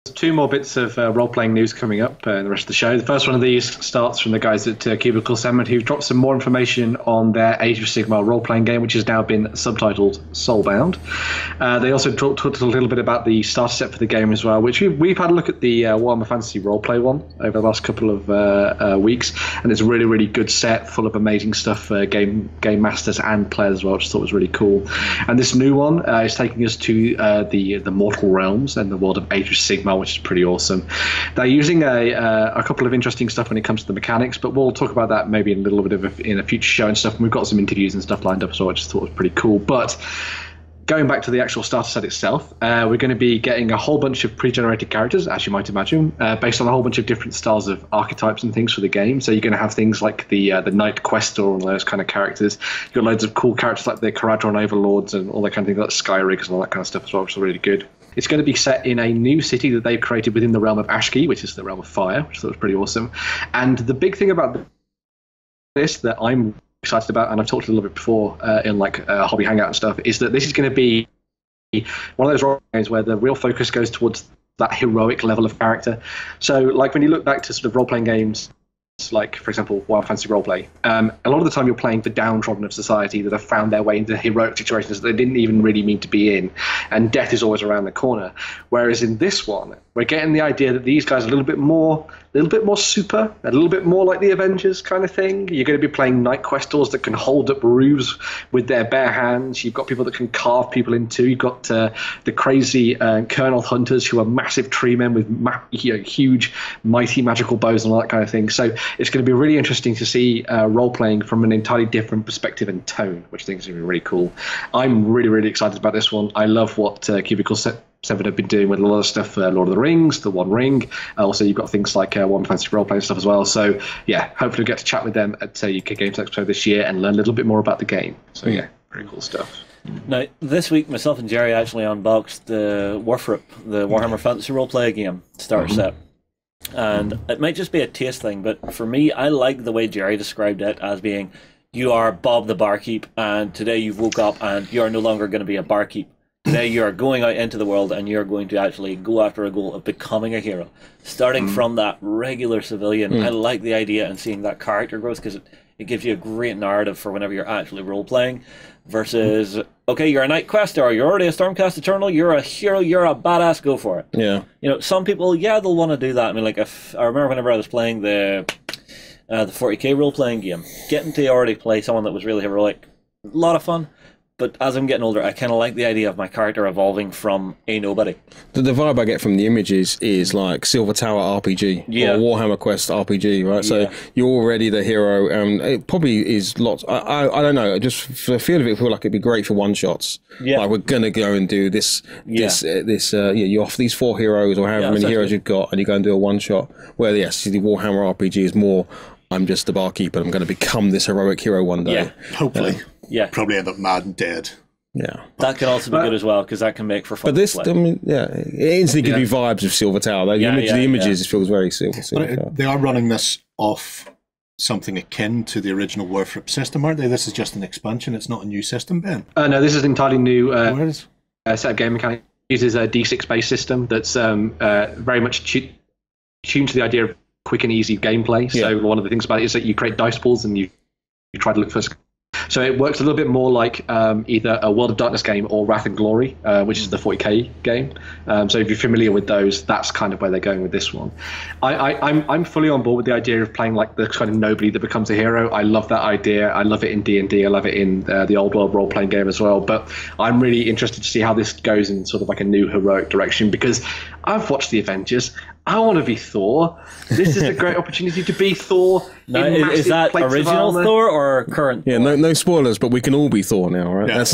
two more bits of role-playing news coming up in the rest of the show. The first one of these starts from the guys at Cubicle who've dropped some more information on their Age of Sigmar role-playing game, which has now been subtitled Soulbound. They also talked a little bit about the starter set for the game as well, which we've had a look at the Warhammer Fantasy roleplay one over the last couple of weeks, and it's a really, really good set full of amazing stuff for game masters and players as well, which I thought was really cool. And this new one is taking us to the mortal realms and the world of Age of Sigmar, which is pretty awesome. They're using a couple of interesting stuff when it comes to the mechanics, but we'll talk about that maybe in a little bit in a future show and stuff. And we've got some interviews and stuff lined up, so I just thought it was pretty cool. But going back to the actual starter set itself, we're going to be getting a whole bunch of pre-generated characters, as you might imagine, based on a whole bunch of different styles of archetypes and things for the game. So you're going to have things like the Knight Questor and those kind of characters. You've got loads of cool characters like the Caradron Overlords and all that kind of thing, like Skyriggers and all that kind of stuff as well, which is really good. It's going to be set in a new city that they've created within the realm of Ashki, which is the realm of fire, which I thought was pretty awesome. And the big thing about this that I'm excited about, and I've talked a little bit before in Hobby Hangout and stuff, is that this is going to be one of those role games where the real focus goes towards that heroic level of character. So, like when you look back to sort of role-playing games, like, for example, Wild Fantasy Roleplay, a lot of the time you're playing the downtrodden of society that have found their way into heroic situations that they didn't even really mean to be in, and death is always around the corner. Whereas in this one, we're getting the idea that these guys are a little bit more super, a little bit more like the Avengers kind of thing. You're going to be playing Knight Questors that can hold up roofs with their bare hands. You've got people that can carve people in two. You've got the crazy Colonel Hunters who are massive tree men with huge, mighty magical bows and all that kind of thing. So it's going to be really interesting to see role-playing from an entirely different perspective and tone, which I think is going to be really cool. I'm really, really excited about this one. I love what Cubicle 7 have been doing with a lot of stuff, Lord of the Rings, The One Ring. Also, you've got things like One Fantasy Role-Playing stuff as well. So, yeah, hopefully we'll get to chat with them at UK Games Expo this year and learn a little bit more about the game. So, yeah, pretty cool stuff. Now, this week, myself and Jerry actually unboxed the Warfrip, the Warhammer Fantasy Role-Play game starter set. And it might just be a taste thing, but for me, I like the way Jerry described it as being, you are Bob the barkeep, and today you've woke up and you are no longer going to be a barkeep. Today you are going out into the world and you're going to actually go after a goal of becoming a hero. Starting from that regular civilian, I like the idea and seeing that character growth because it gives you a great narrative for whenever you're actually role-playing versus, okay, you're a Knight Questor, you're already a Stormcast Eternal, you're a hero, you're a badass, go for it. Yeah. You know, some people, yeah, they'll want to do that. I mean, like, if I remember whenever I was playing the 40k role-playing game, getting to already play someone that was really heroic, a lot of fun. But as I'm getting older, I kind of like the idea of my character evolving from a nobody. The vibe I get from the images is like Silver Tower RPG or Warhammer Quest RPG, right? So you're already the hero, and it probably is lots. I don't know. Just for the feel of it, I feel like it'd be great for one shots. Yeah, like we're gonna go and do this. You offer these 4 heroes or however many heroes you've got, and you go and do a one shot. Where the Warhammer RPG is more, I'm just the barkeep, and I'm going to become this heroic hero one day. Yeah, hopefully. Probably end up mad and dead. Yeah, that can also be good as well because that can make for fun. But this, I mean, it instantly gives me vibes of Silver Tower. The images, it feels very Silver Tower. They are running this off something akin to the original Warfrip system, aren't they? This is just an expansion. It's not a new system, Ben. No, this is an entirely new set of game mechanics. It uses a D6-based system that's very much tuned to the idea of quick and easy gameplay. So one of the things about it is that you create dice pools and you try to look for. So it works a little bit more like either a World of Darkness game or Wrath and Glory, which is the 40k game. So if you're familiar with those, that's kind of where they're going with this one. I'm fully on board with the idea of playing like the kind of nobody that becomes a hero. I love that idea. I love it in D&D. I love it in the old world role-playing game as well. But I'm really interested to see how this goes in sort of like a new heroic direction because I've watched the Avengers. I want to be Thor. This is a great opportunity to be Thor. No, is that original Thor or current? Yeah, no spoilers, but we can all be Thor now, right? Yeah.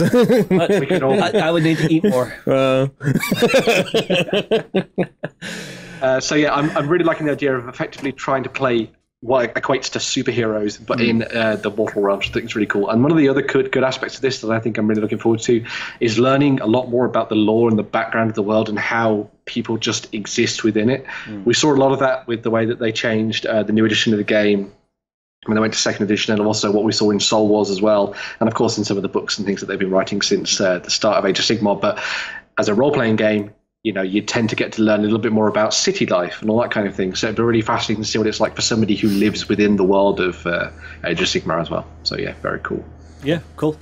We can all. I would need to eat more. So yeah, I'm really liking the idea of effectively trying to play what equates to superheroes, but in the mortal realm, which I think is really cool. And one of the other good aspects of this that I think I'm really looking forward to is learning a lot more about the lore and the background of the world and how people just exist within it. We saw a lot of that with the way that they changed the new edition of the game when they went to 2nd edition, and also what we saw in Soul Wars as well, and of course in some of the books and things that they've been writing since the start of Age of Sigmar. But as a role-playing game, you tend to get to learn a little bit more about city life and all that kind of thing. So it'd be really fascinating to see what it's like for somebody who lives within the world of Age of Sigmar as well. So yeah, very cool. Yeah, cool.